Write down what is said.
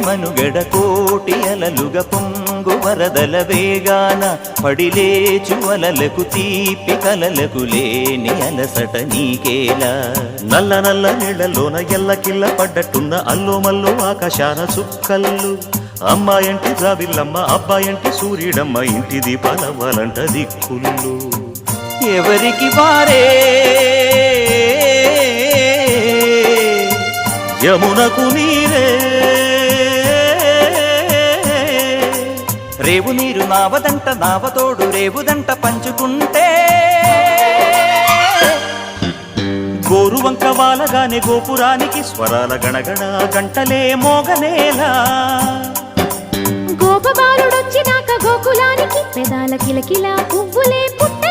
మనుగడ కోటి అలలుగ పొంగు వరదల వేగాన పడిలేచు అలలకు తీపి కలలకు లేని అలసట నీకేలా నల్ల నల్ల నీళ్లలోన ఎల్లకిల్ల పడ్డట్టున్న అల్లో మల్లో ఆకాశాన చుక్కల్లు అమ్మాయంటి జాబిల్లమ్మ అబ్బాయంటి సూర్యుడమ్మ ఇంటి దీపాలవ్వాలంట దిక్కుళ్ళు ఎవరికి వారే యమునకు నీరే రేవు నీరు నావదంట నావతోడు రేవుదంట పంచుకుంటే గోరువంక వాలగానే గోపురానికి స్వరాల గణగణ గంటలే మోగనేలా గోపబాలుడొచ్చినాక గోకులానికి పెదాల కిలకిలా పువ్వులే పుట్ట